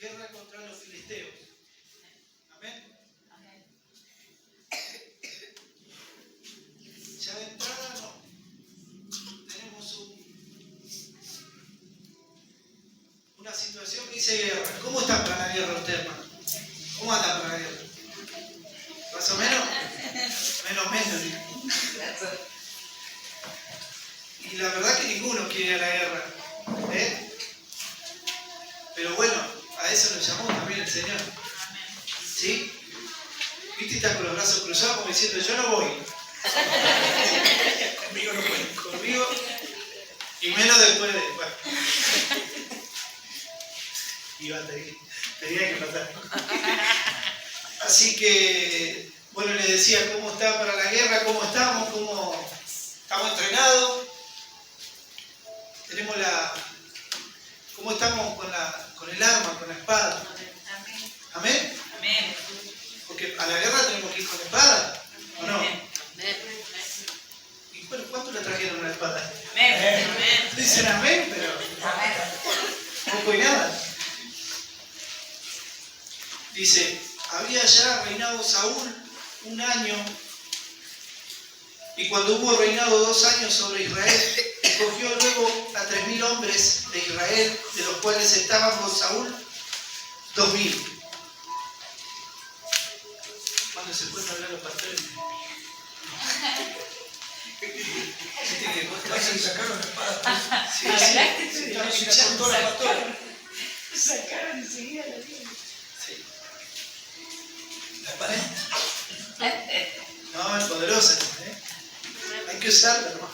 guerra contra los filisteos. Amén. Ya de entrada tenemos una situación que dice guerra. ¿Cómo están para la guerra ustedes, hermano? ¿Cómo andan para la guerra? ¿Más o menos? Menos. Y la verdad que ninguno quiere ir a la guerra. Pero bueno, a eso nos llamó también el Señor. ¿Sí? ¿Viste? Está con los brazos cruzados como diciendo, yo no voy. Conmigo no pueden. Conmigo. Y menos después de... Bueno. Tenía que matar. Así que, bueno, les decía cómo está para la guerra, cómo estamos, cómo estamos entrenados. Tenemos cómo estamos con el arma, con la espada. ¿Amén? Amén. Porque a la guerra tenemos que ir con la espada, ¿o no? Y bueno, ¿cuánto le trajeron la espada? Amén. Dicen amén, pero poco y nada. Dice, había ya reinado Saúl 1 año, y cuando hubo reinado 2 años sobre Israel, escogió luego a 3.000 hombres de Israel, de los cuales estaban con Saúl 2.000. ¿Cuándo se pueden hablar los pastores? Se sacaron la espada. Sí, estaban escuchando a la pastora. Sacaron enseguida la vida. Sí. ¿La espada? No, es poderosa, hay que usarla, ¿no?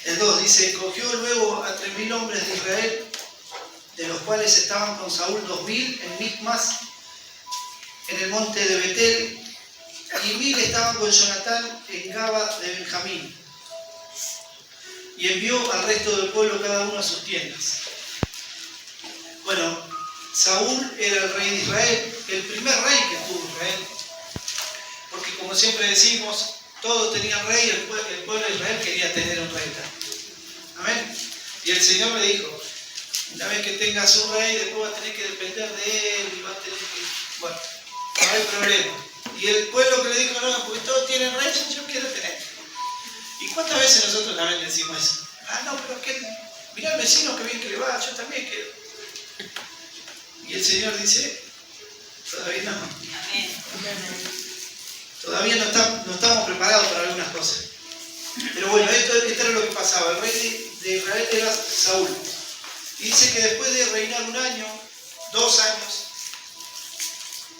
El 2 dice, cogió luego a 3.000 hombres de Israel, de los cuales estaban con Saúl 2.000 en Micmas, en el monte de Betel, y 1.000 estaban con Jonatán en Gaba de Benjamín. Y envió al resto del pueblo cada uno a sus tiendas. Bueno, Saúl era el rey de Israel, el primer rey que tuvo Israel. Porque como siempre decimos, todos tenían rey, el pueblo de Israel quería tener un rey. Amén. Y el Señor le dijo, una vez que tengas un rey, después vas a tener que depender de él y vas a tener que... Bueno, no hay problema. Y el pueblo que le dijo, no, porque todos tienen rey, yo quiero tener. ¿Y cuántas veces nosotros también decimos eso? Ah, no, pero que mirá al vecino que bien que le va, yo también quiero. Y el Señor dice, todavía no. Amén. Todavía no estamos preparados para algunas cosas. Pero bueno, esto era lo que pasaba. El rey de Israel era Saúl. Y dice que después de reinar 1 año, 2 años,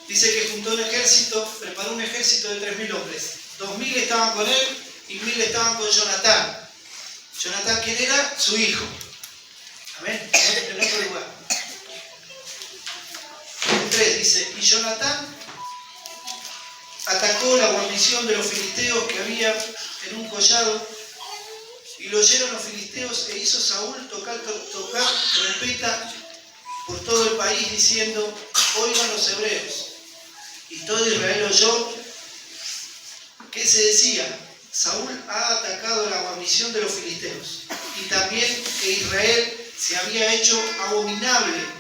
dice que juntó un ejército, preparó un ejército de 3.000 hombres. 2.000 estaban con él y 1.000 estaban con Jonatán. Jonatán, ¿quién era? Su hijo. Amén. En otro lugar. El 3 dice, y Jonatán atacó la guarnición de los filisteos que había en un collado, y lo oyeron los filisteos, e hizo Saúl tocar trompeta por todo el país, diciendo, oigan los hebreos. Y todo Israel oyó que se decía, Saúl ha atacado la guarnición de los filisteos, y también que Israel se había hecho abominable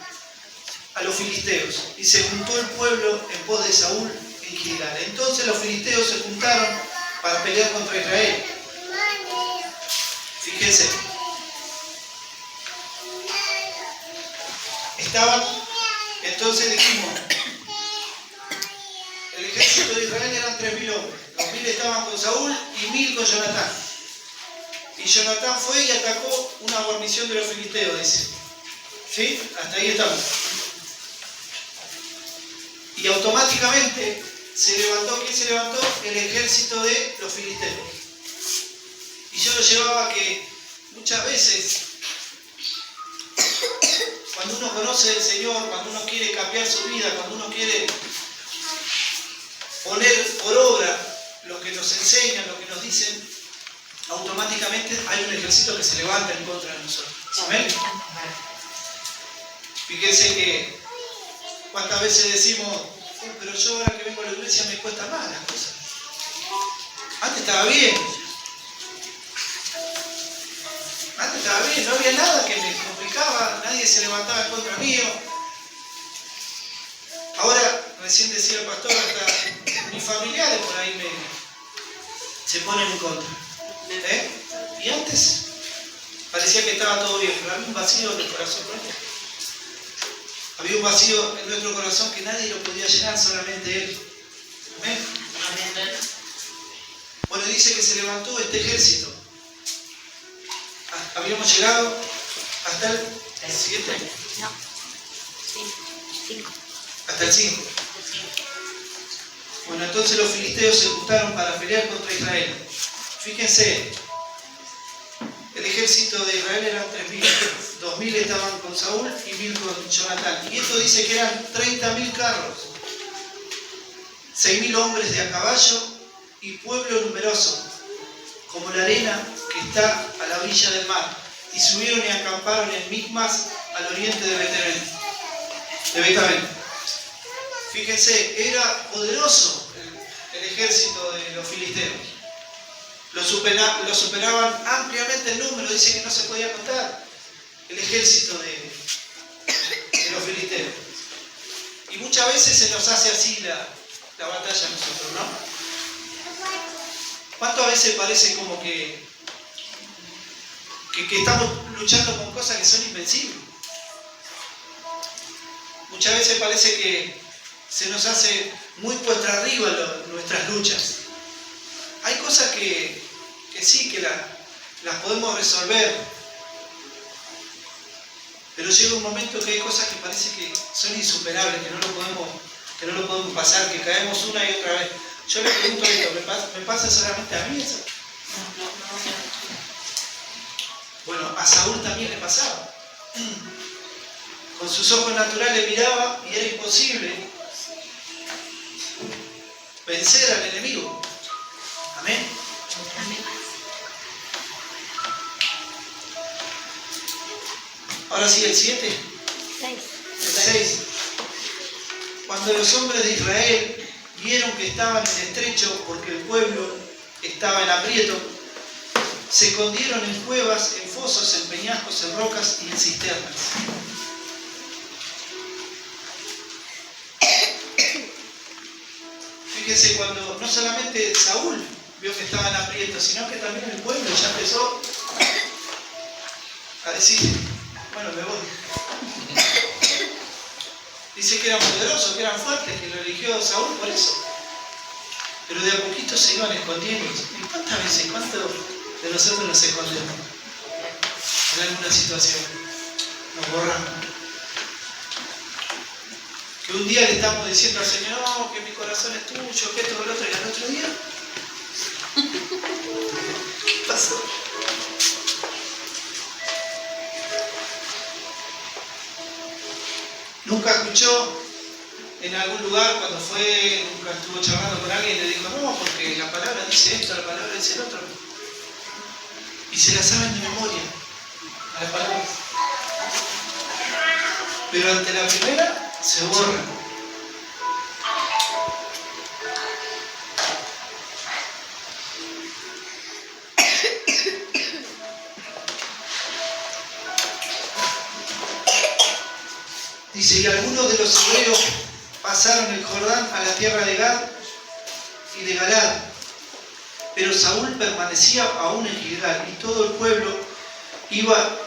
a los filisteos, y se juntó el pueblo en pos de Saúl en Gilgal. Entonces los filisteos se juntaron para pelear contra Israel. Fíjense, entonces dijimos, el ejército de Israel eran 3.000 hombres, 2.000 estaban con Saúl y 1.000 con Jonatán. Y Jonatán fue y atacó una guarnición de los filisteos, dice. ¿Sí? Hasta ahí estamos. Y automáticamente se levantó, ¿quién se levantó? El ejército de los filisteos. Y yo lo llevaba a que muchas veces, cuando uno conoce al Señor, cuando uno quiere cambiar su vida, cuando uno quiere poner por obra lo que nos enseñan, lo que nos dicen, automáticamente hay un ejército que se levanta en contra de nosotros. ¿Amén? Fíjense que cuántas veces decimos, pero yo ahora que vengo a la iglesia me cuesta más las cosas. Antes estaba bien. Antes estaba bien, no había nada que me complicaba, nadie se levantaba en contra mío. Ahora, recién decía el pastor, hasta mis familiares por ahí se ponen en contra. Y antes parecía que estaba todo bien, pero había un vacío en el corazón nuestro. Había un vacío en nuestro corazón que nadie lo podía llenar, solamente Él. Amén. Bueno, dice que se levantó este ejército. Habíamos llegado hasta el 7. No. 5. Hasta el 5. Bueno, entonces los filisteos se juntaron para pelear contra Israel. Fíjense, el ejército de Israel eran 3.000. 2.000 estaban con Saúl y 1.000 con Jonatán. Y esto dice que eran 30.000 carros, 6.000 hombres de a caballo y pueblo numeroso, como la arena que está a la orilla del mar. Y subieron y acamparon en Micmas, al oriente de Betabel. Fíjense, era poderoso el ejército de los filisteos. Lo superaban ampliamente el número, dice que no se podía contar el ejército de los filisteos. Y muchas veces se nos hace así la batalla a nosotros, ¿no? ¿Cuántas veces parece como que estamos luchando con cosas que son invencibles? Muchas veces parece que se nos hace muy cuesta arriba nuestras luchas. Hay cosas que sí, que las podemos resolver, pero llega un momento que hay cosas que parece que son insuperables, que no lo podemos pasar, que caemos una y otra vez. Yo le pregunto esto, ¿me pasa solamente a mí eso? Bueno, a Saúl también le pasaba. Con sus ojos naturales miraba y era imposible vencer al enemigo. Amén. Ahora sí, el 7. El 6. Cuando los hombres de Israel vieron que estaban en estrecho porque el pueblo estaba en aprieto, se escondieron en cuevas, en fosos, en peñascos, en rocas y en cisternas. Fíjense, cuando no solamente Saúl vio que estaban aprietos, sino que también el pueblo ya empezó a decir, bueno, me voy. Dice que eran poderosos, que eran fuertes, que lo eligió Saúl por eso. Pero de a poquito se iban escondiendo. ¿Y cuántas veces, cuántos de nosotros nos escondemos en alguna situación? Nos borramos. Que un día le estamos diciendo al Señor, no, que mi corazón es tuyo, que esto, que lo otro, y al otro día, ¿qué pasó? Nunca escuchó en algún lugar cuando nunca estuvo charlando con alguien y le dijo, no, porque la palabra dice esto, la palabra dice el otro. Y se la saben de memoria, a la palabra. Pero ante la primera, se borra. Dice, y algunos de los hebreos pasaron el Jordán a la tierra de Gad y de Galad, pero Saúl permanecía aún en Gilgal y todo el pueblo iba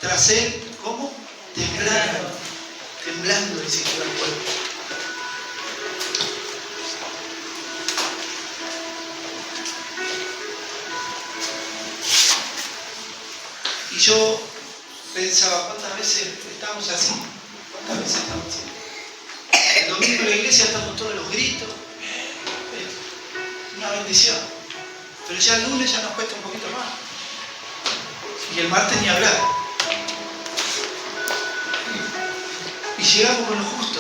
tras él, ¿cómo? Temblando, dice que iba el pueblo. Y yo pensaba, ¿cuántas veces estamos así? ¿Cuántas veces estamos así? El domingo en la iglesia estamos todos los gritos. Una bendición. Pero ya el lunes ya nos cuesta un poquito más. Y el martes ni hablar. Y llegamos con lo justo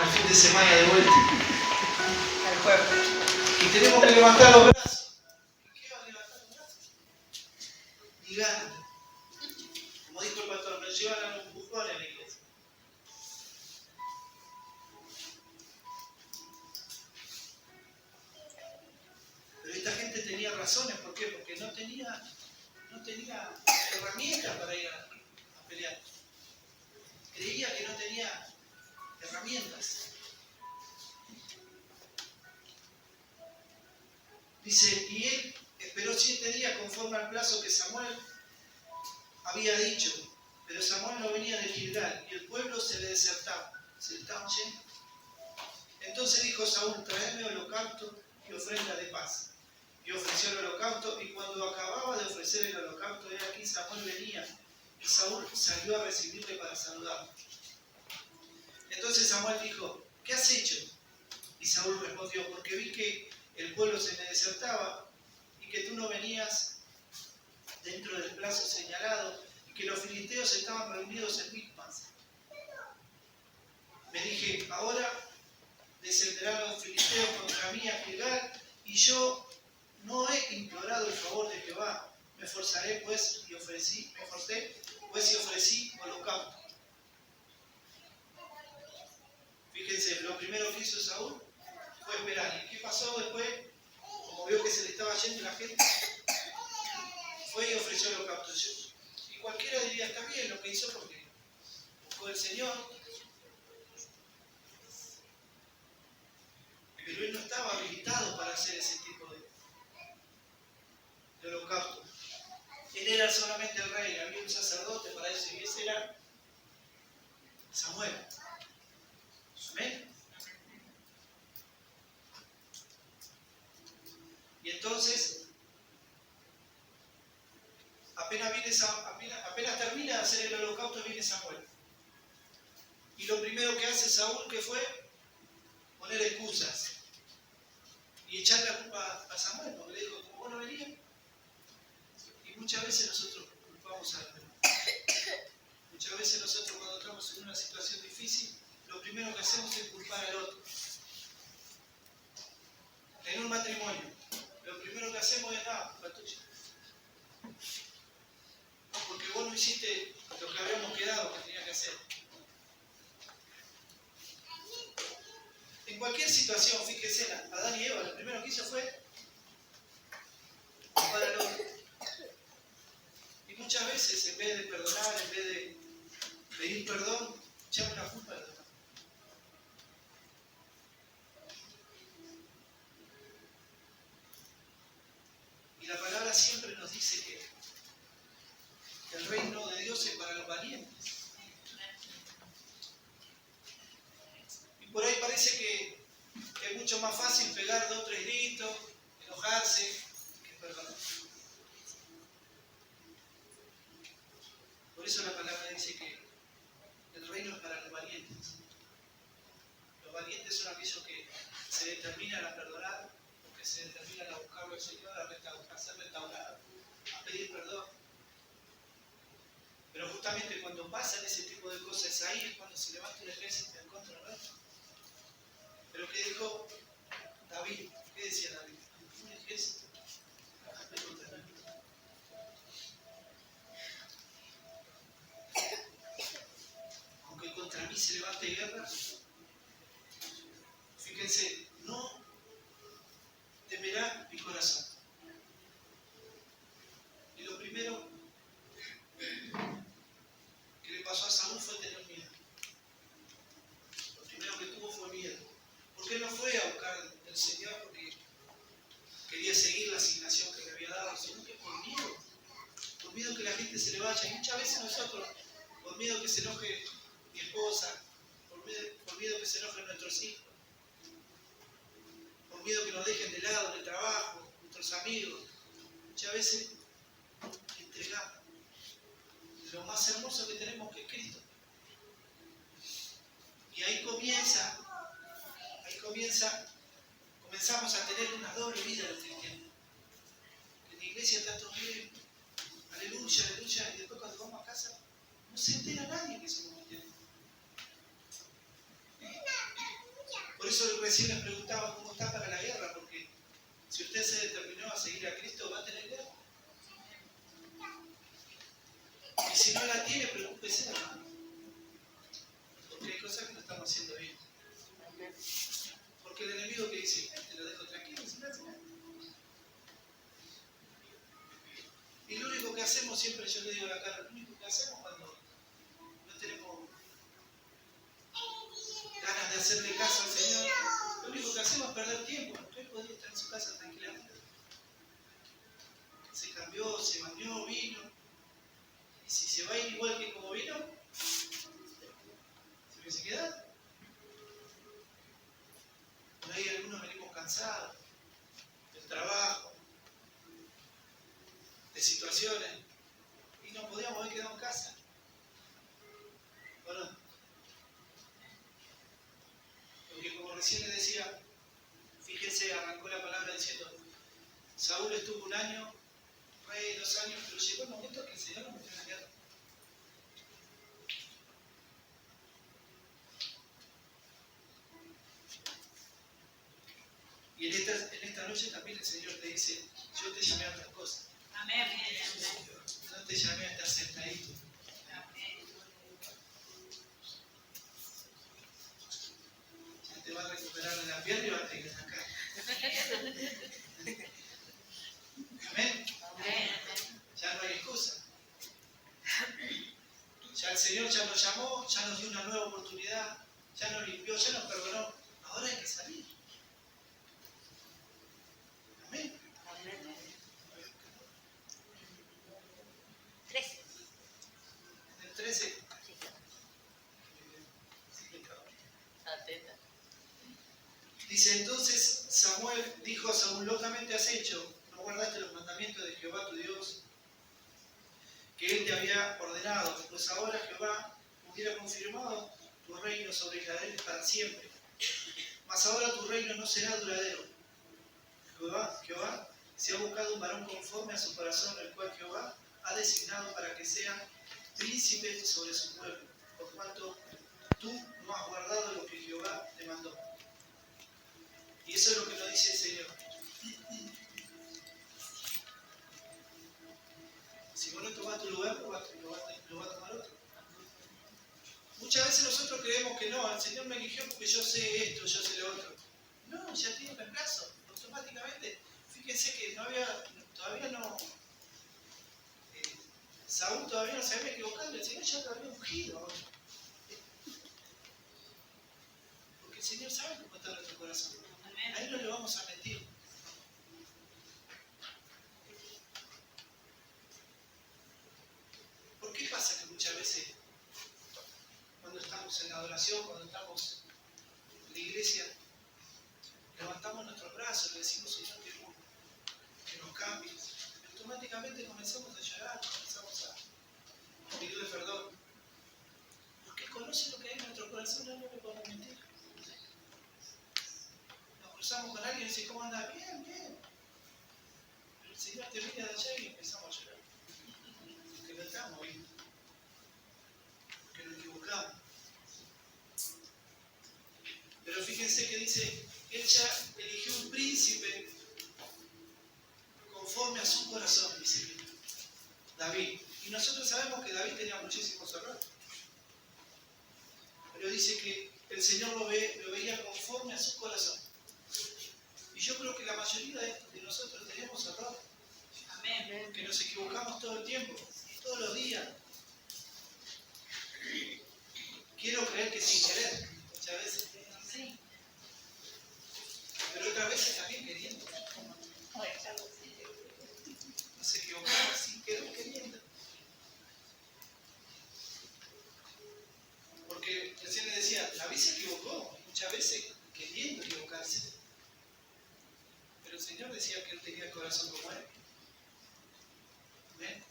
al fin de semana de vuelta. Al jueves. Y tenemos que levantar los brazos. ¿Y qué va a levantar los brazos? Ni ganas. Como dijo el pastor, nos llevan a los empujones a la iglesia. Pero esta gente tenía razones, ¿por qué? Porque no tenía no tenía herramientas para ir a pelear. Creía que no tenía herramientas. Dice, y él esperó 7 días conforme al plazo que Samuel había dicho, pero Samuel no venía de Gilgal y el pueblo se le desertaba, se le estaban yendo. Entonces dijo Saúl, traedme holocausto y ofrenda de paz. Y ofreció el holocausto, y cuando acababa de ofrecer el holocausto, he aquí Samuel venía, y Saúl salió a recibirle para saludarlo. Entonces Samuel dijo, ¿qué has hecho? Y Saúl respondió, porque vi que el pueblo se me desertaba, y que tú no venías dentro del plazo señalado, y que los filisteos estaban reunidos en Micmas. Me dije, ahora descenderán los filisteos contra mí a Gilgal, y yo no he implorado el favor de Jehová. Me esforcé, pues, y ofrecí holocausto. Fíjense, lo primero que hizo Saúl fue esperar. ¿Y qué pasó después? Como vio que se le estaba yendo la gente, fue y ofreció holocausto. Y cualquiera diría, está bien lo que hizo porque buscó el Señor. Pero él no estaba habilitado para hacer ese tipo de holocausto. Él era solamente el rey, había un sacerdote para eso, y ese era Samuel. ¿Amén? Y entonces, apenas termina de hacer el holocausto, viene Samuel. Y lo primero que hace Saúl, ¿qué fue? Poner excusas. Y echar la culpa a Samuel, porque le dijo, como vos no venías. Y muchas veces nosotros culpamos a Dios. Muchas veces nosotros cuando estamos en una situación difícil, lo primero que hacemos es culpar al otro. En un matrimonio, lo primero que hacemos es, culpa tuya. Porque vos no hiciste lo que habíamos quedado que tenía que hacer. En cualquier situación, fíjese, Adán y Eva, lo primero que hizo fue culpar al otro. Y muchas veces, en vez de perdonar, en vez de pedir perdón, echamos la culpa al otro. Y la palabra siempre nos dice que el reino de Dios es para los valientes. Y por ahí parece que es mucho más fácil pegar 2 o 3 gritos, enojarse, que perdonar. Por eso la palabra dice que el reino es para los valientes. Los valientes son aquellos que se determinan a perdonar, o que se determinan a buscarlo al Señor, a ser restaurados, a pedir perdón. Pero justamente cuando pasan ese tipo de cosas, ahí es cuando se levanta el ejército en contra nuestro. Pero ¿qué dijo David? ¿Qué decía David? Un ejército contra mí. Aunque contra mí se levante guerra, fíjense, no temerá mi corazón. Y lo primero que le pasó a Saúl fue tener miedo. Lo primero que tuvo fue miedo. ¿Por qué no fue a buscar al Señor? Porque quería seguir la asignación que le había dado, sino que por miedo que la gente se le vaya. Y muchas veces nosotros, por miedo que se enoje mi esposa, por miedo que se enojen nuestros hijos, por miedo que nos dejen de lado en el trabajo, nuestros amigos, muchas veces entregamos lo más hermoso que tenemos, que es Cristo. Y ahí comenzamos a tener una doble vida los cristianos. En la iglesia está todo bien, aleluya, aleluya, y después cuando vamos a casa no se entera nadie que somos cristianos. Por eso recién les preguntaba cómo está para la guerra, porque si usted se determinó a seguir a Cristo, va a tener guerra. Y si no la tiene, preocúpese, hermano. Porque hay cosas que no estamos haciendo bien. Porque el enemigo que dice, te lo dejo tranquilo, sin nada. Y lo único que hacemos siempre, yo le digo a la cara, lo único que hacemos cuando no tenemos ganas de hacerle caso al Señor, lo único que hacemos es perder tiempo. Usted podría estar en su casa tranquilamente. Se cambió, se bañó, vino. Y si se va a ir igual que como vino, ¿se hubiese quedado? Por ahí algunos venimos cansados del trabajo, de situaciones, y no podíamos haber quedado en casa. ¿O no? Porque como recién les decía, fíjense, arrancó la palabra diciendo, Saúl estuvo 1 año, rey 2 años, pero llegó el momento que el Señor lo metió en la guerra. Y en esta noche también el Señor te dice, yo te llamé a otras cosas. Amén. No te llamé a estar sentadito. Ya te va a recuperar de la pierna y vas a tener que sacar. Amén. Ya no hay excusa. Ya el Señor ya nos llamó, ya nos dio una nueva oportunidad, ya nos limpió, ya nos perdonó. Ahora hay que salir. Amén. 13. En el 13. Atenta. Dice, entonces Samuel dijo a Saúl, locamente has hecho, no guardaste los mandamientos de Jehová tu Dios, que él te había ordenado, pues ahora Jehová hubiera confirmado tu reino sobre Israel para siempre. Mas ahora tu reino no será duradero. Jehová se ha buscado un varón conforme a su corazón, el cual Jehová ha designado para que sea príncipe sobre su pueblo, por cuanto tú no has guardado lo que Jehová te mandó. Y eso es lo que nos dice el Señor. Si vos no tomás tu lugar, lo va a tomar otro. Muchas veces nosotros creemos que no, el Señor me eligió porque yo sé esto, yo sé lo otro. No, ya tiene un reemplazo. Automáticamente, fíjense que todavía no, Saúl todavía no se había equivocado, el Señor ya lo había ungido ahora. Porque el Señor sabe cómo está nuestro corazón. A Él no le vamos a mentir. ¿Por qué pasa que muchas veces, cuando estamos en la adoración, cuando estamos en la iglesia, levantamos nuestros brazos, le decimos, Señor, que nos cambies? Automáticamente comenzamos a llorar, comenzamos a pedirle perdón. Porque Él conoce lo que hay en nuestro corazón, no le podemos mentir. Nos cruzamos con alguien y dice, ¿cómo anda? Bien, bien. Pero el Señor te mira de allá y empezamos a llorar. Porque no estamos bien. Porque nos equivocamos. Pero fíjense que dice, Él ya eligió un príncipe conforme a su corazón, dice David. Y nosotros sabemos que David tenía muchísimos errores. Pero dice que el Señor lo veía conforme a su corazón. Y yo creo que la mayoría de nosotros tenemos errores. Amén. Que nos equivocamos todo el tiempo, todos los días. Quiero creer que sin querer, muchas veces. Sí. Pero otras veces también queriendo. Nos equivocamos sin querer queriendo. Porque recién le decía, David se equivocó, muchas veces queriendo equivocarse. Pero el Señor decía que Él tenía el corazón como Él. ¿Ven?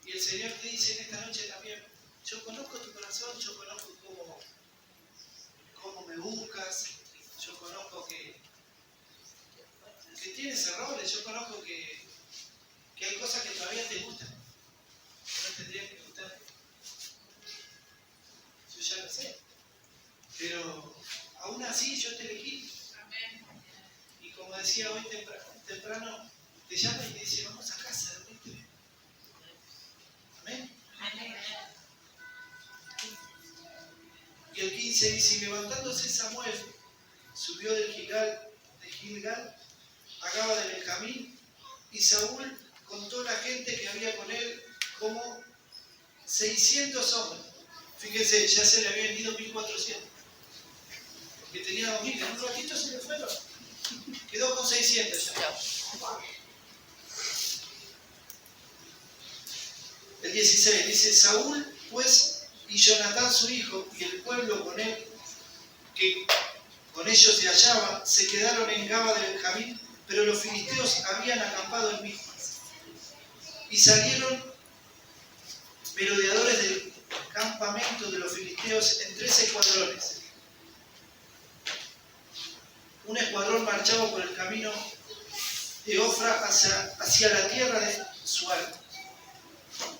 Y el Señor te dice en esta noche también, yo conozco tu corazón, yo conozco cómo me buscas, yo conozco que tienes errores, yo conozco que hay cosas que todavía te gustan, que no tendrían que gustar. Yo ya lo sé. Pero aún así yo te elegí. Y como decía hoy temprano, te llama y te dice, vamos a casa, ¿viste? Amén. Y el 15 dice, levantándose Samuel, subió del Gilgal a Gaba de Benjamín, y Saúl contó la gente que había con él como 600 hombres. Fíjense, ya se le habían ido 1400. Porque tenía 2000, en un ratito se le fueron. Quedó con 600 ya. El 16 dice: Saúl, pues, y Jonatán su hijo, y el pueblo con él, que con ellos se hallaba, se quedaron en Gaba de Benjamín, pero los filisteos habían acampado en Micmas. Y salieron merodeadores del campamento de los filisteos en 3 escuadrones. Un escuadrón marchaba por el camino de Ofra hacia la tierra de Sual.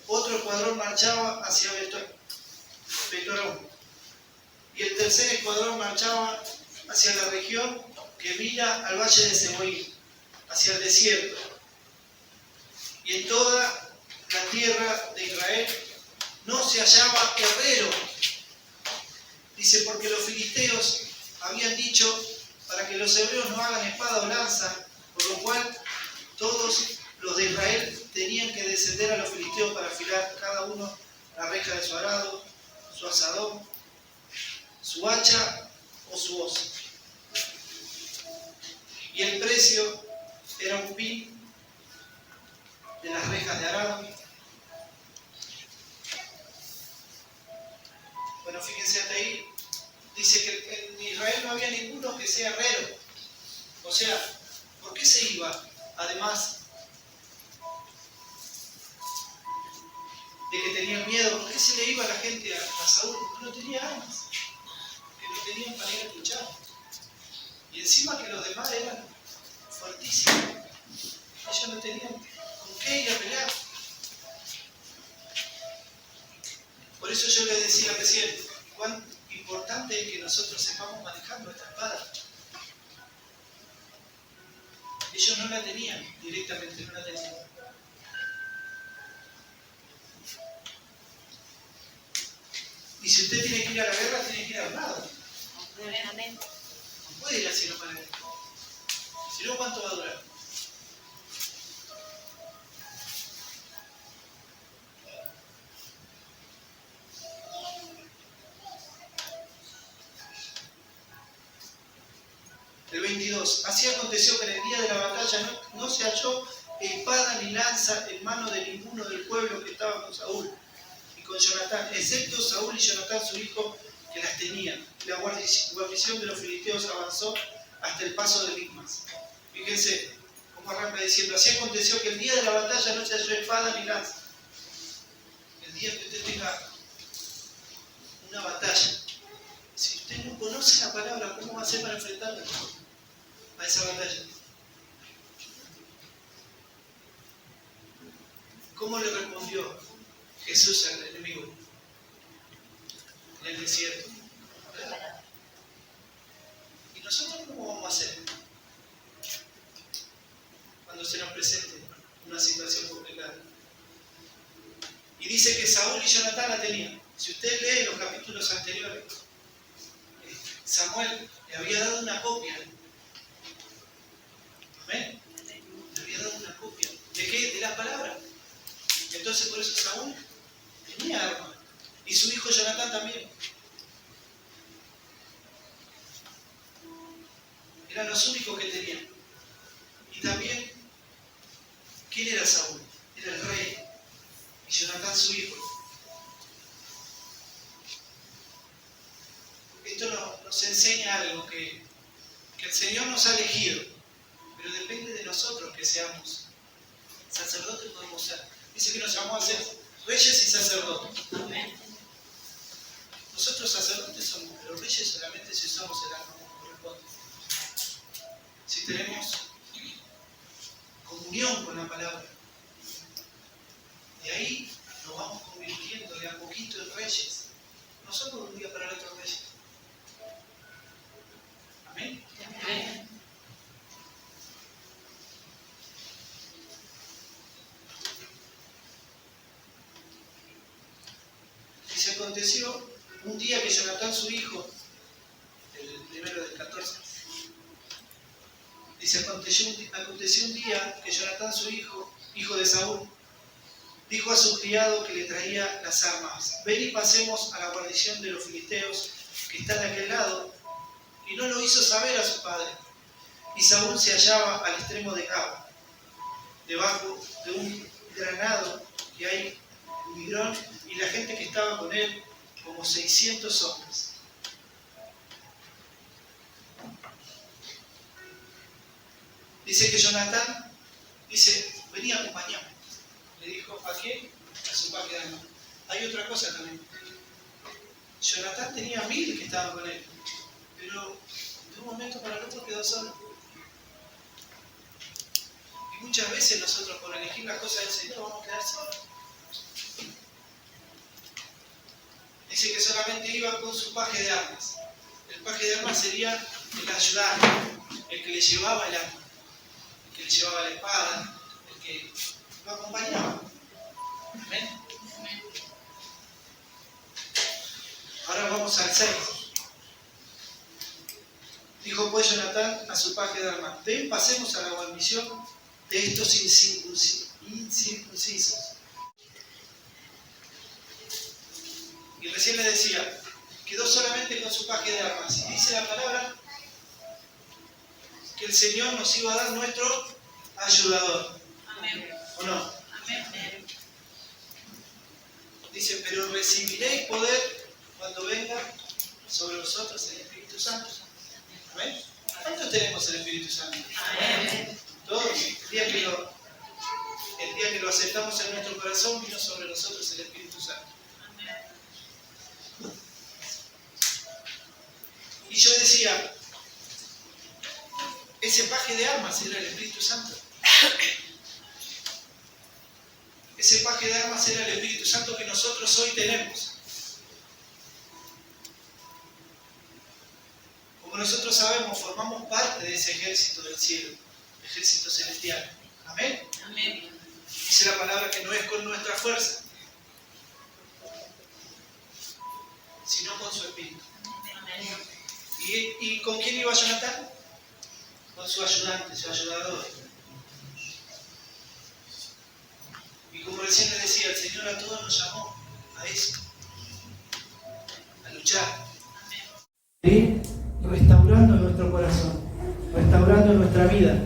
Otro escuadrón marchaba hacia Betorón. Y el tercer escuadrón marchaba hacia la región que mira al valle de Seboín, hacia el desierto. Y en toda la tierra de Israel no se hallaba herrero. Dice, porque los filisteos habían dicho para que los hebreos no hagan espada o lanza, por lo cual todos los de Israel tenían que descender a los filisteos para afilar cada uno la reja de su arado, su asadón, su hacha o su hoz. Y el precio era un pin de las rejas de arado. Bueno, fíjense hasta ahí. Dice que en Israel no había ninguno que sea herrero. O sea, ¿por qué se iba? Además de que tenían miedo, ¿por qué se le iba a la gente a Saúl? Porque no tenía armas, que no tenían para ir a luchar. Y encima que los demás eran fuertísimos. Ellos no tenían con qué ir a pelear. Por eso yo les decía recién, cuán importante es que nosotros sepamos manejar nuestra espada. Ellos no la tenían directamente, no la tenían. Y si usted tiene que ir a la guerra, tiene que ir armado. No puede ir así no para la guerra. Si no, ¿cuánto va a durar? El 22. Así aconteció que en el día de la batalla no se halló espada ni lanza en mano de ninguno del pueblo que estaba con Saúl y con Jonatán, excepto Saúl y Jonatán su hijo, que las tenían. La guarnición de los filisteos avanzó hasta el paso de Micmas. Fíjense cómo arranca diciendo: así aconteció que el día de la batalla no se halló espada ni lanza. El día que usted tenga una batalla, si usted no conoce la palabra, ¿cómo va a hacer para enfrentarla a esa batalla? ¿Cómo le respondió Jesús al enemigo en el desierto? ¿Y nosotros cómo vamos a hacer cuando se nos presente una situación complicada? Y dice que Saúl y Jonatán la tenían. Si usted lee los capítulos anteriores, Samuel le había dado una copia. ¿Amén? Le había dado una copia. ¿De qué? De la palabra. Entonces por eso Saúl tenía arma. Y su hijo Jonatán también. Eran los únicos que tenían. Y también, ¿quién era Saúl? Era el rey. Y Jonatán su hijo. Esto nos enseña algo, que el Señor nos ha elegido, pero depende de nosotros que seamos sacerdotes. Podemos ser. Dice que nos llamó a ser reyes y sacerdotes. Amén. Nosotros sacerdotes somos, pero reyes solamente si usamos el arma como corresponde. Si tenemos comunión con la palabra. De ahí nos vamos convirtiendo de a poquito en reyes. No somos de un día para el otro reyes. Amén. Amén. Y se aconteció un día que Jonatán su hijo, el primero del 14, dice: aconteció un día que Jonatán su hijo hijo de Saúl, dijo a su criado que le traía las armas: ven y pasemos a la guarnición de los filisteos que está de aquel lado. Y no lo hizo saber a su padre. Y Saúl se hallaba al extremo de Gaba, debajo de un granado que hay en Migrón, y la gente que estaba con él, como 600 hombres. Dice que Jonatán, vení, acompañame. Le dijo: ¿a quién? A su paje de armas. Hay otra cosa también. Jonatán tenía 1000 que estaban con él, pero de un momento para el otro quedó solo. Y muchas veces nosotros, por elegir las cosas del Señor, vamos a quedar solos. Dice que solamente iba con su paje de armas. El paje de armas sería el ayudante, el que le llevaba el arma, el que le llevaba la espada, el que lo acompañaba. Amén. Ahora vamos al 6. Dijo pues Jonatán a su paje de armas: ven, pasemos a la guarnición de estos incircuncisos. Y recién le decía, quedó solamente con su paje de armas. Y dice la palabra que el Señor nos iba a dar nuestro ayudador. Amén. ¿O no? Amén. Dice: pero recibiréis poder cuando venga sobre vosotros el Espíritu Santo. ¿Amén? ¿Cuántos tenemos el Espíritu Santo? Amén. Todos. El día que lo aceptamos en nuestro corazón, vino sobre nosotros el Espíritu Santo. Y yo decía, ese paje de armas era el Espíritu Santo. Ese paje de armas era el Espíritu Santo que nosotros hoy tenemos. Como nosotros sabemos, formamos parte de ese ejército del cielo, ejército celestial. Amén. Amén. Dice la palabra que no es con nuestra fuerza, sino con su Espíritu. ¿Y con quién iba Jonatán? Con su ayudante, su ayudador. Y como recién le decía, el Señor a todos nos llamó a eso, a luchar. ¿Sí? Restaurando nuestro corazón, restaurando nuestra vida.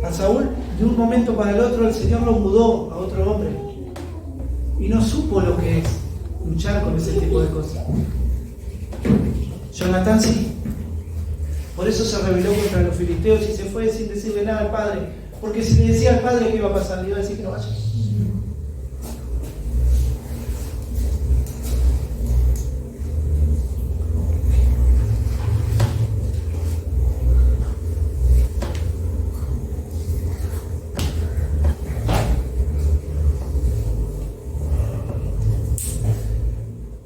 A Saúl, de un momento para el otro, el Señor lo mudó a otro hombre y no supo lo que es luchar con ese tipo de cosas. Jonatán sí. Por eso se rebeló contra los filisteos y se fue sin decirle nada al padre, porque si le decía al padre qué iba a pasar, le iba a decir que no vaya.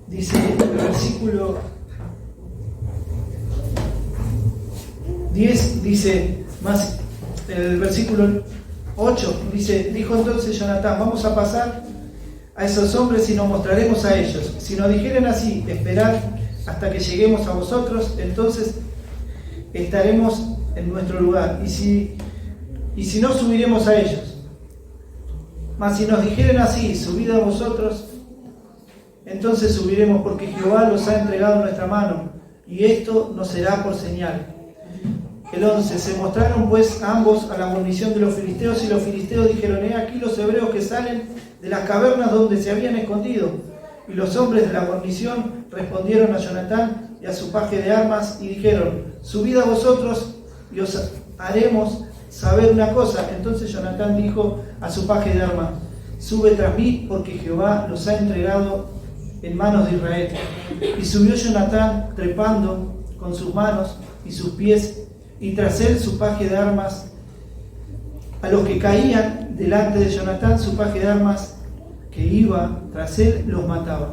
Dice el versículo 10, dice más, el versículo 8, dice: dijo entonces Jonatán: vamos a pasar a esos hombres y nos mostraremos a ellos. Si nos dijeren así: esperad hasta que lleguemos a vosotros, entonces estaremos en nuestro lugar. Y si no, subiremos a ellos. Mas si nos dijeren así: subid a vosotros, entonces subiremos, porque Jehová los ha entregado en nuestra mano, y esto nos será por señal. El 11, se mostraron pues ambos a la guarnición de los filisteos, y los filisteos dijeron: he aquí los hebreos que salen de las cavernas donde se habían escondido. Y los hombres de la guarnición respondieron a Jonatán y a su paje de armas, y dijeron: subid a vosotros, y os haremos saber una cosa. Entonces Jonatán dijo a su paje de armas: sube tras mí, porque Jehová los ha entregado en manos de Israel. Y subió Jonatán trepando con sus manos y sus pies, y tras él su paje de armas. A los que caían delante de Jonatán, su paje de armas que iba tras él los mataba.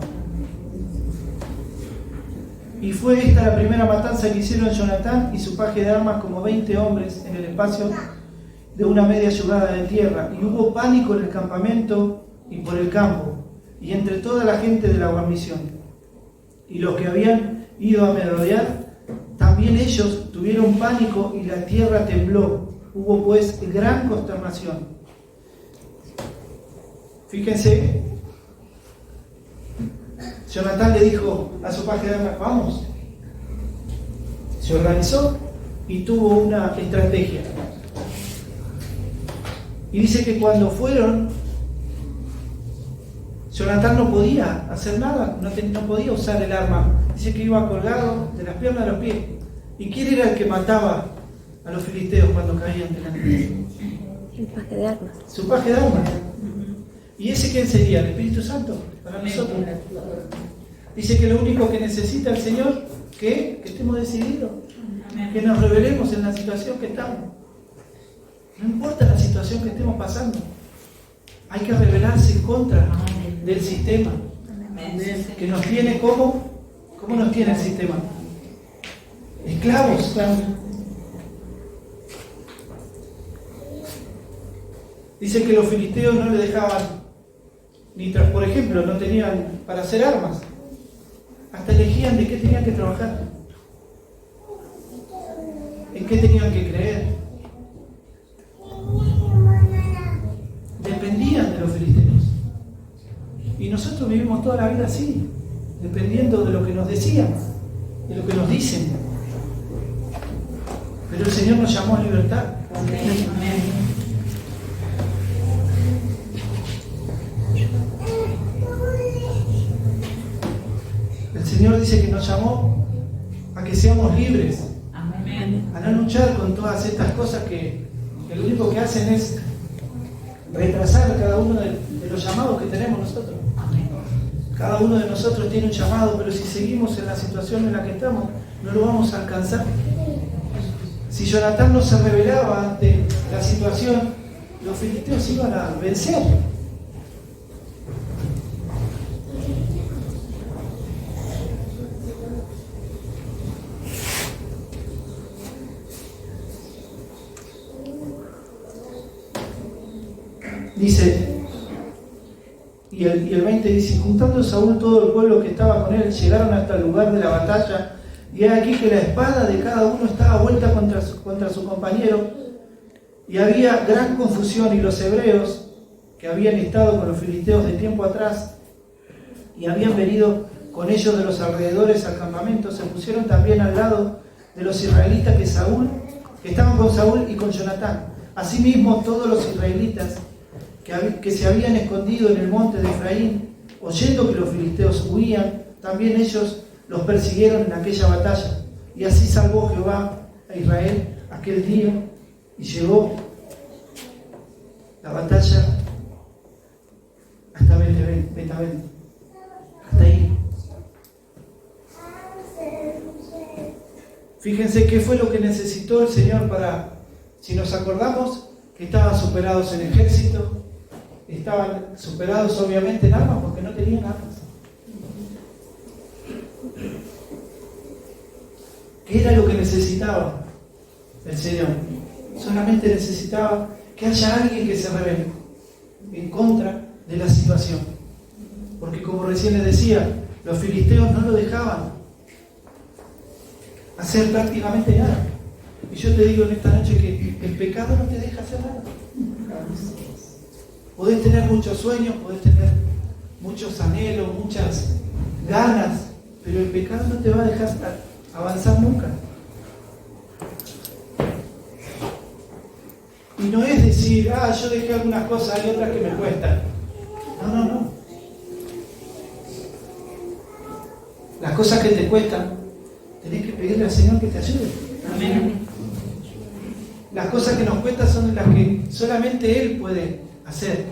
Y fue esta la primera matanza que hicieron Jonatán y su paje de armas, como 20 hombres en el espacio de una media yugada de tierra. Y hubo pánico en el campamento y por el campo, y entre toda la gente de la guarnición. Y los que habían ido a merodear, también ellos tuvieron pánico, y la tierra tembló Hubo pues gran consternación. Fíjense, Jonatán le dijo a su paje de armas, vamos. Se organizó y tuvo una estrategia. Y dice que cuando fueron, Jonatán no podía hacer nada, no podía usar el arma. Dice que iba colgado de las piernas a los pies. ¿Y quién era el que mataba a los filisteos cuando caían delante de él? El paje de armas. Su paje de armas. ¿Y ese quién sería? El Espíritu Santo para nosotros. Dice que lo único que necesita el Señor, que estemos decididos, que nos revelemos en la situación que estamos. No importa la situación que estemos pasando, hay que rebelarse en contra del sistema que nos tiene. ¿Cómo nos tiene el sistema? Esclavos. Dice que los filisteos no le dejaban por ejemplo, no tenían para hacer armas. Hasta elegían de qué tenían que trabajar, en qué tenían que creer. Dependían de los filisteos. Y nosotros vivimos toda la vida así, dependiendo de lo que nos decían, de lo que nos dicen. Pero el Señor nos llamó a libertad. Amén. El Señor dice que nos llamó a que seamos libres, a no luchar con todas estas cosas que lo único que hacen es retrasar cada uno de los llamados que tenemos nosotros. Cada uno de nosotros tiene un llamado, pero si seguimos en la situación en la que estamos, no lo vamos a alcanzar. Si Jonatán no se rebelaba ante la situación, los filisteos iban a vencer. Dice, y el 20 dice, juntando Saúl todo el pueblo que estaba con él, llegaron hasta el lugar de la batalla, y he aquí que la espada de cada uno estaba vuelta contra su compañero, y había gran confusión, y los hebreos, que habían estado con los filisteos de tiempo atrás, y habían venido con ellos de los alrededores al campamento, se pusieron también al lado de los israelitas que estaban con Saúl y con Jonatán. Asimismo, todos los israelitas que se habían escondido en el monte de Efraín, oyendo que los filisteos huían, también ellos los persiguieron en aquella batalla. Y así salvó Jehová a Israel aquel día, y llegó la batalla hasta Betavén. Hasta ahí. Fíjense qué fue lo que necesitó el Señor para, si nos acordamos, que estaban superados en ejército, estaban superados obviamente en armas porque no tenían armas. ¿Qué era lo que necesitaba el Señor? Solamente necesitaba que haya alguien que se rebele en contra de la situación. Porque como recién les decía, los filisteos no lo dejaban hacer prácticamente nada. Y yo te digo en esta noche que el pecado no te deja hacer nada. Podés tener muchos sueños, podés tener muchos anhelos, muchas ganas, pero el pecado no te va a dejar avanzar nunca. Y no es decir, yo dejé algunas cosas, hay otras que me cuestan. No. Las cosas que te cuestan, tenés que pedirle al Señor que te ayude. Amén. Las cosas que nos cuestan son las que solamente Él puede hacer.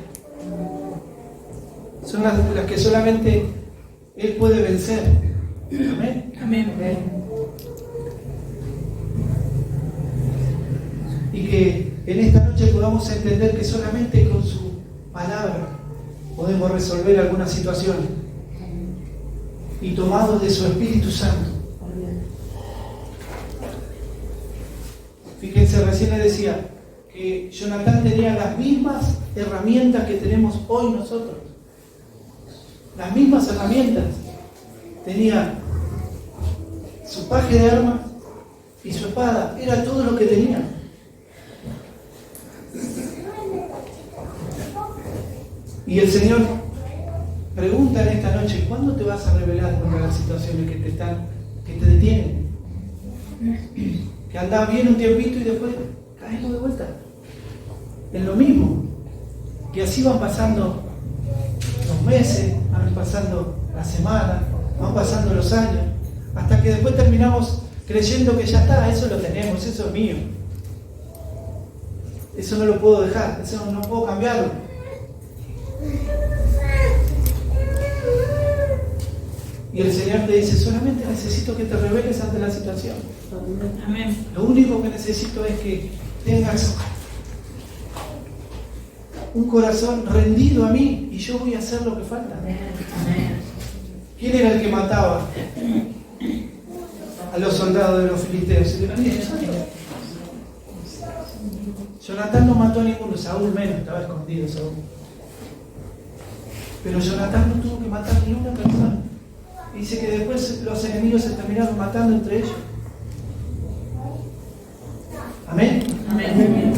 Son las que solamente Él puede vencer. Amén. Amén. Y que en esta noche podamos entender que solamente con su palabra podemos resolver alguna situación. Y tomados de su Espíritu Santo. Fíjense, recién les decía que Jonatán tenía las mismas herramientas que tenemos hoy nosotros. Las mismas herramientas. Tenía su paje de armas y su espada. Era todo lo que tenía. Y el Señor pregunta en esta noche, ¿cuándo te vas a rebelar contra las situaciones que te detienen? Que andás bien un tiempito y después caemos de vuelta. Es lo mismo. Y así van pasando los meses, van pasando las semanas, van pasando los años, hasta que después terminamos creyendo que ya está, eso lo tenemos, eso es mío. Eso no lo puedo dejar, eso no puedo cambiarlo. Y el Señor te dice, solamente necesito que te rebeles ante la situación. Amén. Lo único que necesito es que tengas un corazón rendido a mí y yo voy a hacer lo que falta. ¿Quién era el que mataba a los soldados de los filisteos? Jonatán no mató a ninguno, Saúl menos, estaba escondido Saúl. Pero Jonatán no tuvo que matar ni una persona. Dice que después los enemigos se terminaron matando entre ellos. Amén. Amén.